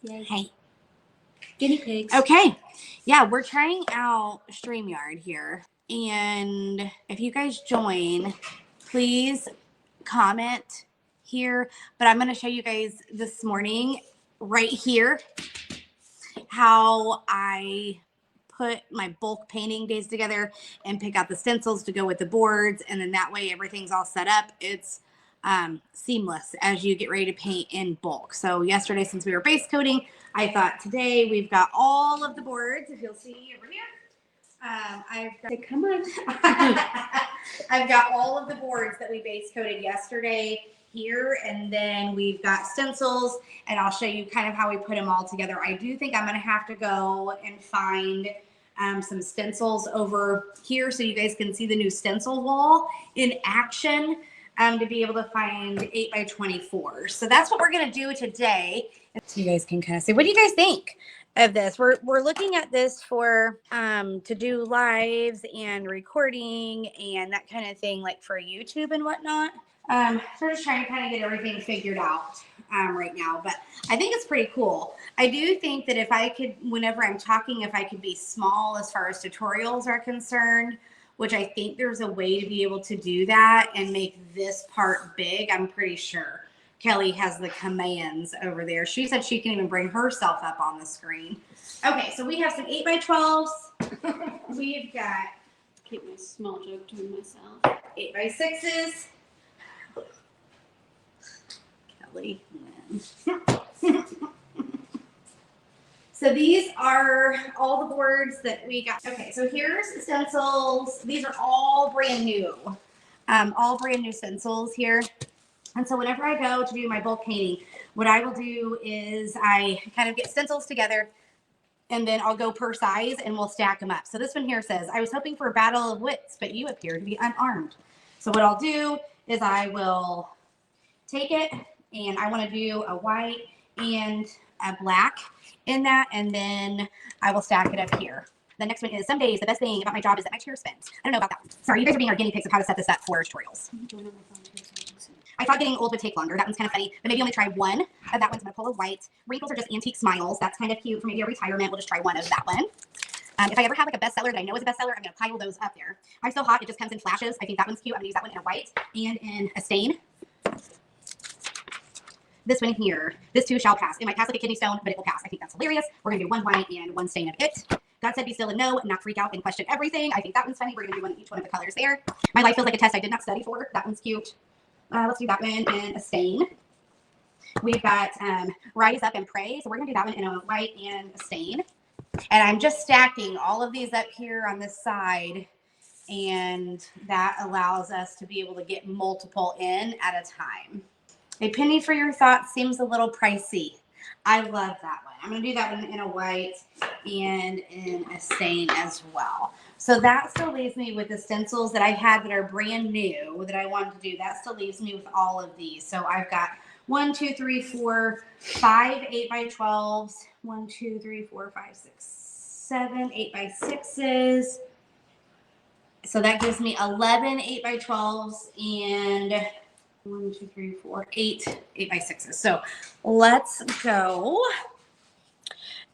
Yay. Hey. Guinea pigs. Okay. Yeah, we're trying out StreamYard here. And if you guys join, please comment here. But I'm going to show you guys this morning right here how I put my bulk painting days together and pick out the stencils to go with the boards. And then that way everything's all set up. It's seamless as you get ready to paint in bulk. So yesterday, since we were base coating, I thought today we've got all of the boards, if you'll see over here. Come on. I've got all of the boards that we base coated yesterday here, and then we've got stencils, and I'll show you kind of how we put them all together. I do think I'm going to have to go and find some stencils over here so you guys can see the new stencil wall in action to be able to find 8x24. So that's what we're going to do today. So you guys can kind of see. What do you guys think of this? We're looking at this for to do lives and recording and that kind of thing, like for YouTube and whatnot. So we're just trying to kind of get everything figured out right now, but I think it's pretty cool. I do think that if I could, whenever I'm talking, if I could be small as far as tutorials are concerned, which I think there's a way to be able to do that and make this part big, I'm pretty sure. Kelly has the commands over there. She said she can even bring herself up on the screen. Okay, so we have some 8x12s. We've got, Keep my small joke to myself. 8x6s. Kelly. So these are all the boards that we got. Okay, so here's the stencils. These are all brand new. All brand new stencils here. And so whenever I go to do my bulk painting, what I will do is I kind of get stencils together and then I'll go per size and we'll stack them up. So this one here says, I was hoping for a battle of wits, but you appear to be unarmed. So what I'll do is I will take it and I want to do a white and a black in that, and then I will stack it up here. The next one is, some days the best thing about my job is that my chair spins. I don't know about that one. Sorry, you guys are being our guinea pigs of how to set this up for tutorials. I thought getting old would take longer. That one's kind of funny, but maybe only try one of that one's Monopola White. Wrinkles are just antique smiles. That's kind of cute for maybe a retirement. We'll just try one of that one. If I ever have like a bestseller that I know is a bestseller, I'm going to pile those up there. I'm So Hot, it just comes in flashes. I think that one's cute. I'm going to use that one in a white and in a stain. This one here, this too shall pass. It might pass like a kidney stone, but it will pass. I think that's hilarious. We're going to do one white and one stain of it. God said be still and know, and not freak out and question everything. I think that one's funny. We're going to do one each one of the colors there. My life feels like a test I did not study for. That one's cute. Let's do that one in a stain. We've got Rise Up and Pray. So we're going to do that one in a white and a stain. And I'm just stacking all of these up here on this side. And that allows us to be able to get multiple in at a time. A penny for your thoughts seems a little pricey. I love that one. I'm going to do that one in a white and in a stain as well. So that still leaves me with the stencils that I had that are brand new that I wanted to do. That still leaves me with all of these. So I've got 1, 2, 3, 4, 5 8x12s. 1, 2, 3, 4, 5, 6, 7 8x6s. So that gives me 11 8x12s and 1, 2, 3, 4, 8 8x6s. So let's go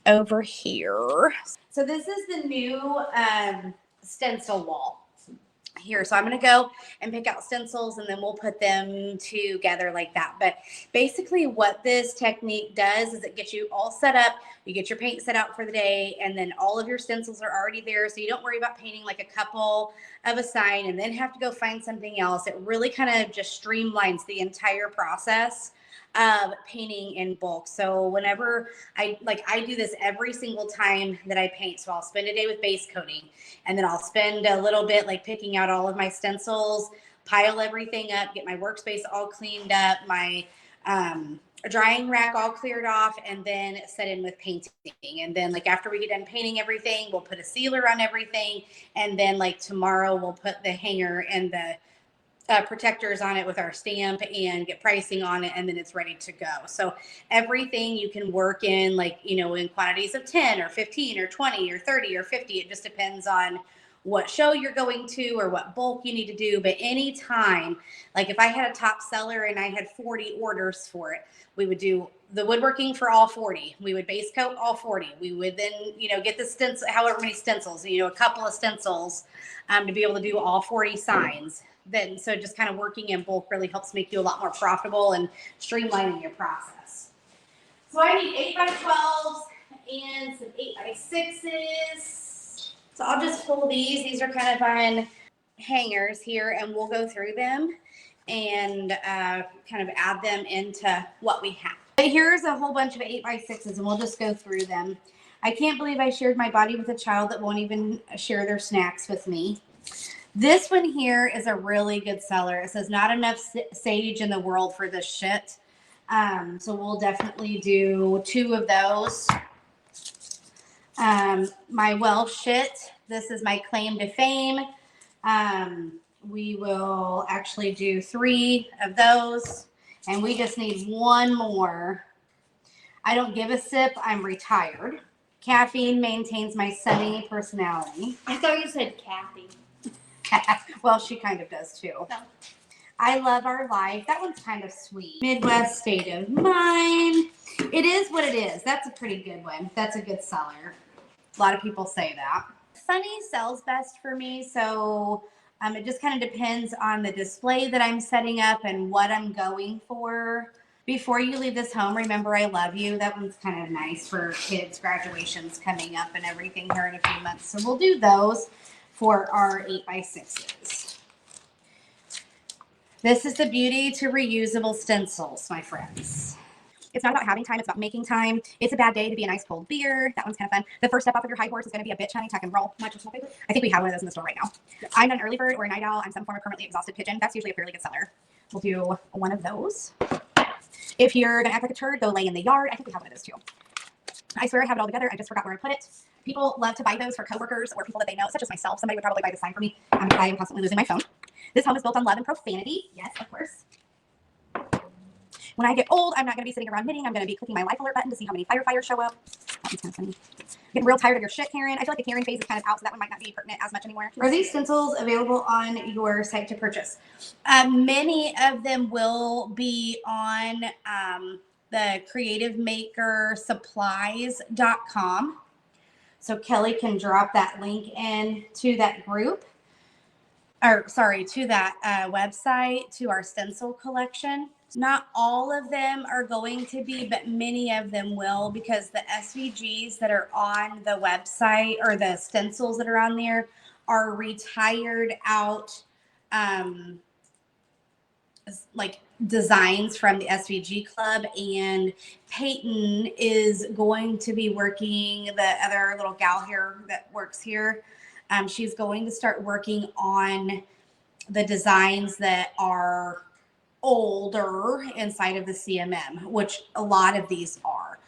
over here. So this is the new stencil wall here. So I'm going to go and pick out stencils and then we'll put them together like that. But basically what this technique does is it gets you all set up. You get your paint set out for the day and then all of your stencils are already there. So you don't worry about painting like a couple of a side and then have to go find something else. It really kind of just streamlines the entire process of painting in bulk. So whenever I do this every single time that I paint. So I'll spend a day with base coating and then I'll spend a little bit like picking out all of my stencils, pile everything up, get my workspace all cleaned up, my drying rack all cleared off, and then set in with painting. And then like after we get done painting everything, we'll put a sealer on everything. And then like tomorrow we'll put the hanger and the protectors on it with our stamp and get pricing on it, and then it's ready to go. So everything you can work in, like, you know, in quantities of 10 or 15 or 20 or 30 or 50. It just depends on what show you're going to or what bulk you need to do. But anytime, like if I had a top seller and I had 40 orders for it, we would do the woodworking for all 40. We would base coat all 40. We would then, get the stencil, however many stencils, a couple of stencils to be able to do all 40 signs. Then, so just kind of working in bulk really helps make you a lot more profitable and streamlining your process. So I need 8x12s and some 8x6s. So I'll just pull these. These are kind of on hangers here, and we'll go through them and kind of add them into what we have. But here's a whole bunch of 8x6s, and we'll just go through them. I can't believe I shared my body with a child that won't even share their snacks with me. This one here is a really good seller. It says not enough sage in the world for this shit. So we'll definitely do 2 of those. My Welsh shit. This is my claim to fame. We will actually do 3 of those. And we just need 1 more. I don't give a sip. I'm retired. Caffeine maintains my sunny personality. I thought you said Kathy. Well, she kind of does too. No. I love our life. That one's kind of sweet. Midwest state of mind. It is what it is. That's a pretty good one. That's a good seller. A lot of people say that. Funny sells best for me, so it just kind of depends on the display that I'm setting up and what I'm going for. Before you leave this home, remember I love you. That one's kind of nice for kids' graduations coming up and everything here in a few months. So we'll do those for our 8x6s. This is the beauty to reusable stencils, my friends. It's not about having time, it's about making time. It's a bad day to be a nice cold beer. That one's kind of fun. The first step off of your high horse is going to be a bitch, honey, tuck and roll. My personal favorite. I think we have one of those in the store right now. I'm an early bird or a night owl. I'm some form of permanently exhausted pigeon. That's usually a fairly good seller. We'll do 1 of those. If you're going to act like a turd, go lay in the yard. I think we have one of those too. I swear I have it all together. I just forgot where I put it. People love to buy those for coworkers or people that they know, such as myself. Somebody would probably buy this sign for me. I am constantly losing my phone. This home is built on love and profanity. Yes, of course. When I get old, I'm not going to be sitting around knitting. I'm going to be clicking my life alert button to see how many firefighters show up. That one's kind of funny. Getting real tired of your shit, Karen. I feel like the Karen phase is kind of out, so that one might not be pertinent as much anymore. Are these stencils available on your site to purchase? Many of them will be on the creativemakersupplies.com. So Kelly can drop that link in to that group. To that website, to our stencil collection. Not all of them are going to be, but many of them will, because the SVGs that are on the website or the stencils that are on there are retired out like designs from the SVG club, and Peyton is going to be working, the other little gal here that works here. She's going to start working on the designs that are older inside of the CMM, which a lot of these are.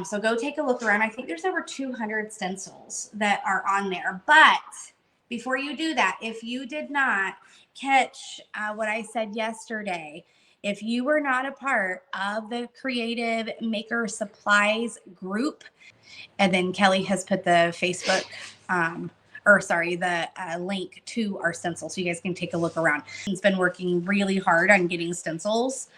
So go take a look around. I think there's over 200 stencils that are on there. But before you do that, if you did not catch what I said yesterday, if you were not a part of the Creative Maker Supplies group, and then Kelly has put the Facebook the link to our stencils so you guys can take a look around. It's been working really hard on getting stencils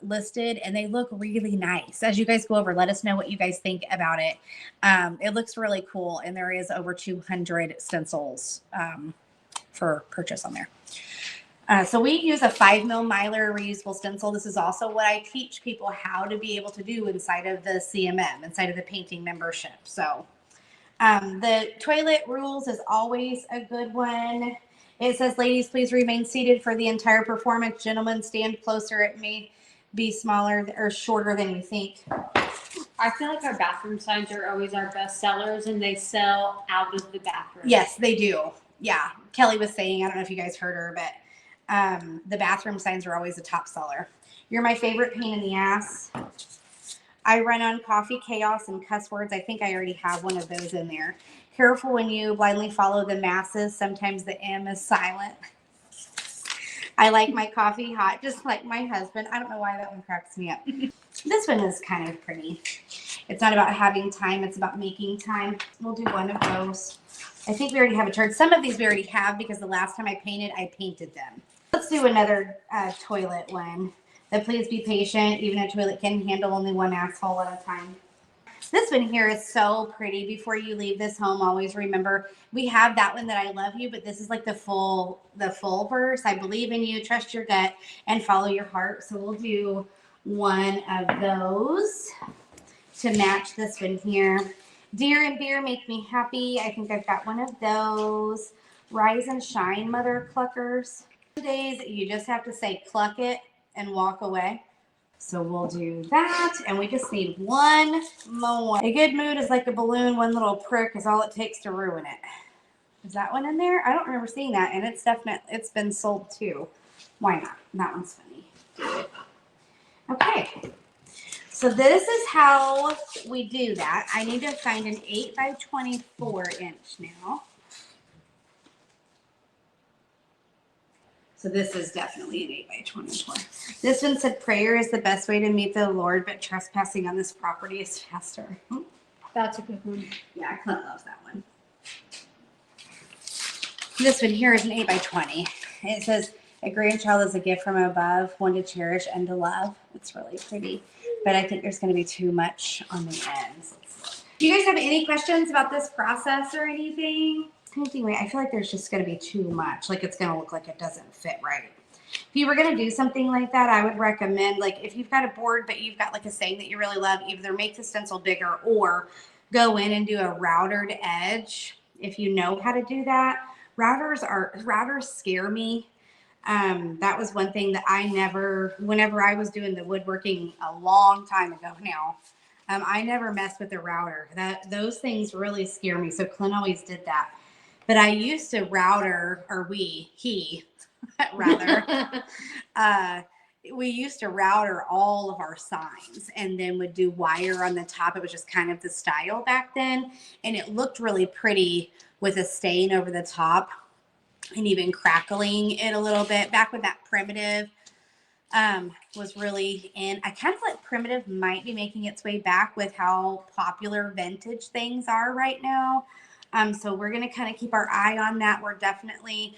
listed, and they look really nice. As you guys go over, let us know what you guys think about it. It looks really cool, and there is over 200 stencils for purchase on there. So we use a 5mm Mylar reusable stencil. This is also what I teach people how to be able to do inside of the CMM, inside of the painting membership. So the toilet rules is always a good one. It says, ladies, please remain seated for the entire performance. Gentlemen, stand closer. It may be smaller or shorter than you think. I feel like our bathroom signs are always our best sellers, and they sell out of the bathroom. Yes, they do. Yeah. Kelly was saying, I don't know if you guys heard her, but the bathroom signs are always a top seller. You're my favorite pain in the ass. I run on coffee, chaos, and cuss words. I think I already have one of those in there. Careful when you blindly follow the masses. Sometimes the M is silent. I like my coffee hot, just like my husband. I don't know why that one cracks me up. This one is kind of pretty. It's not about having time. It's about making time. We'll do 1 of those. I think we already have a turn. Some of these we already have because the last time I painted them. Let's do another toilet one. But please be patient. Even a toilet can handle only one asshole at a time. This one here is so pretty. Before you leave this home, always remember we have that one that I love you, but this is like the full verse. I believe in you, trust your gut, and follow your heart. So we'll do one of those to match this one here. Deer and beer make me happy. I think I've got one of those. Rise and shine, mother cluckers. Some days you just have to say cluck it and walk away. So we'll do that, and we just need one more. A good mood is like a balloon. One little prick is all it takes to ruin it. Is that one in there? I don't remember seeing that, and it's been sold too. Why not? That one's funny. Okay. So this is how we do that. I need to find an 8 by 24 inch now. So this is definitely an 8 by 24. This one said prayer is the best way to meet the Lord, but trespassing on this property is faster. That's a good one. Yeah, Clint loves that one. This one here is an 8 by 20. It says, a grandchild is a gift from above, one to cherish and to love. It's really pretty, but I think there's going to be too much on the ends. Do you guys have any questions about this process or anything? Anyway, I feel like there's just going to be too much. Like it's going to look like it doesn't fit right. If you were going to do something like that, I would recommend, like if you've got a board, but you've got like a saying that you really love, either make the stencil bigger or go in and do a routered edge. If you know how to do that, routers scare me. That was one thing that whenever I was doing the woodworking a long time ago now, I never messed with the router. Those things really scare me. So Clint always did that. But I used to router, or he rather, we used to router all of our signs and then would do wire on the top. It was just kind of the style back then. And it looked really pretty with a stain over the top and even crackling it a little bit. Back when that primitive was really in. I kind of feel like primitive might be making its way back with how popular vintage things are right now. So we're going to kind of keep our eye on that. We're definitely,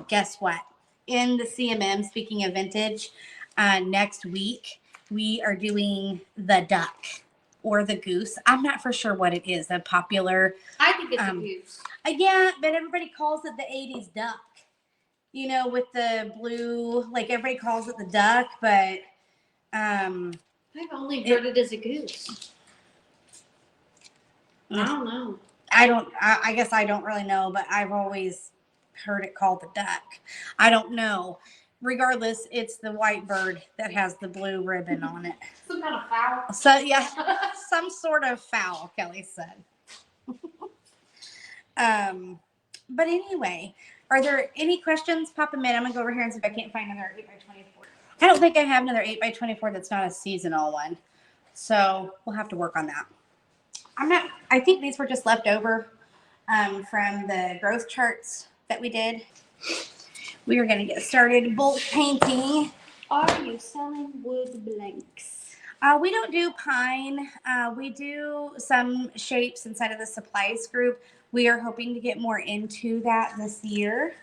guess what? In the CMM, speaking of vintage, next week, we are doing the duck or the goose. I'm not for sure what it is. The popular. I think it's a goose. Yeah, but everybody calls it the 80s duck. You know, with the blue, like everybody calls it the duck, but I've only heard it as a goose. I don't know. I guess I don't really know, but I've always heard it called the duck. I don't know. Regardless, it's the white bird that has the blue ribbon on it. Some kind of fowl. So yeah, some sort of fowl, Kelly said. But anyway, are there any questions? Pop them in. I'm gonna go over here and see if I can't find another 8 by 24. I don't think I have another 8 by 24 that's not a seasonal one. So we'll have to work on that. I think these were just left over from the growth charts that we did. We are going to get started bulk painting. Are you selling wood blanks? We don't do pine. We do some shapes inside of the supplies group. We are hoping to get more into that this year.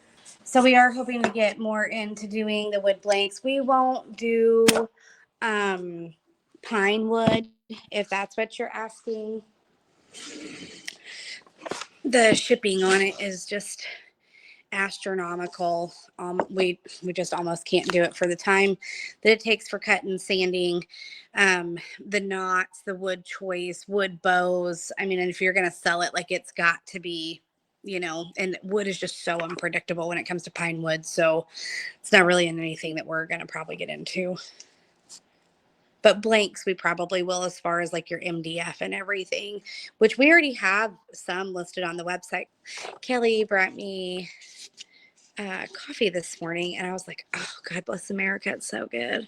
So we are hoping to get more into doing the wood blanks. We won't do pine wood, if that's what you're asking. The shipping on it is just astronomical. We just almost can't do it for the time that it takes for cutting, sanding, the knots, the wood choice, wood bows. I mean, and if you're going to sell it, like it's got to be, you know, and wood is just so unpredictable when it comes to pine wood. So it's not really anything that we're going to probably get into. But blanks, we probably will, as far as like your MDF and everything, which we already have some listed on the website. Kelly brought me coffee this morning, and I was like, oh, God bless America. It's so good.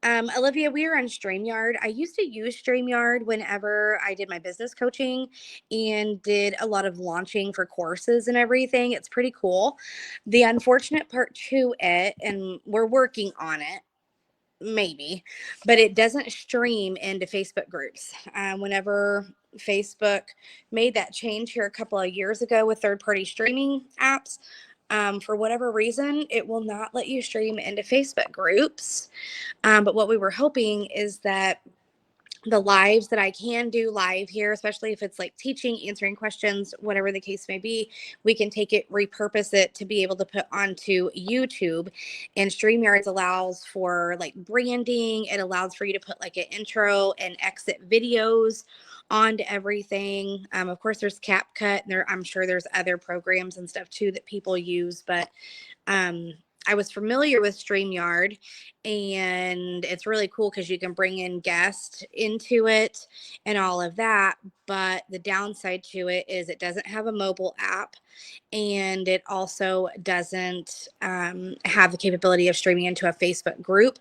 Olivia, we are on StreamYard. I used to use StreamYard whenever I did my business coaching and did a lot of launching for courses and everything. It's pretty cool. The unfortunate part to it, and we're working on it, maybe, but it doesn't stream into Facebook groups. Whenever Facebook made that change here a couple of years ago with third-party streaming apps, for whatever reason, it will not let you stream into Facebook groups. But what we were hoping is that the lives that I can do live here, especially if it's like teaching, answering questions, whatever the case may be, we can take it, repurpose it to be able to put onto YouTube. And StreamYards allows for like branding. It allows for you to put like an intro and exit videos onto everything. Of course, there's CapCut. I'm sure there's other programs and stuff too that people use, but I was familiar with StreamYard, and it's really cool because you can bring in guests into it and all of that. But the downside to it is it doesn't have a mobile app, and it also doesn't have the capability of streaming into a Facebook group.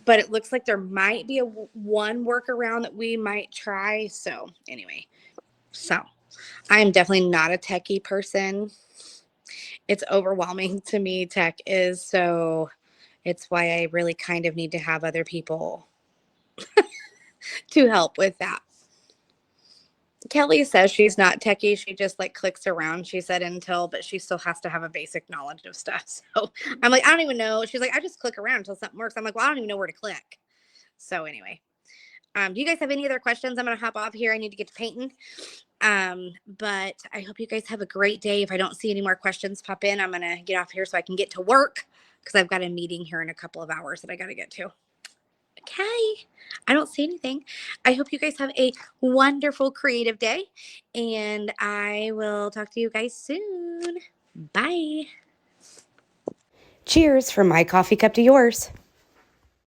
But it looks like there might be one workaround that we might try. So anyway, I am definitely not a techie person. It's overwhelming to me. Tech is, so it's why I really kind of need to have other people to help with that. Kelly says she's not techie. She just like clicks around. She said but she still has to have a basic knowledge of stuff. So I'm like, I don't even know. She's like, I just click around until something works. I'm like, well, I don't even know where to click. So anyway, do you guys have any other questions? I'm going to hop off here. I need to get to painting. But I hope you guys have a great day. If I don't see any more questions pop in, I'm going to get off here so I can get to work because I've got a meeting here in a couple of hours that I got to get to. Okay. I don't see anything. I hope you guys have a wonderful creative day, and I will talk to you guys soon. Bye. Cheers from my coffee cup to yours.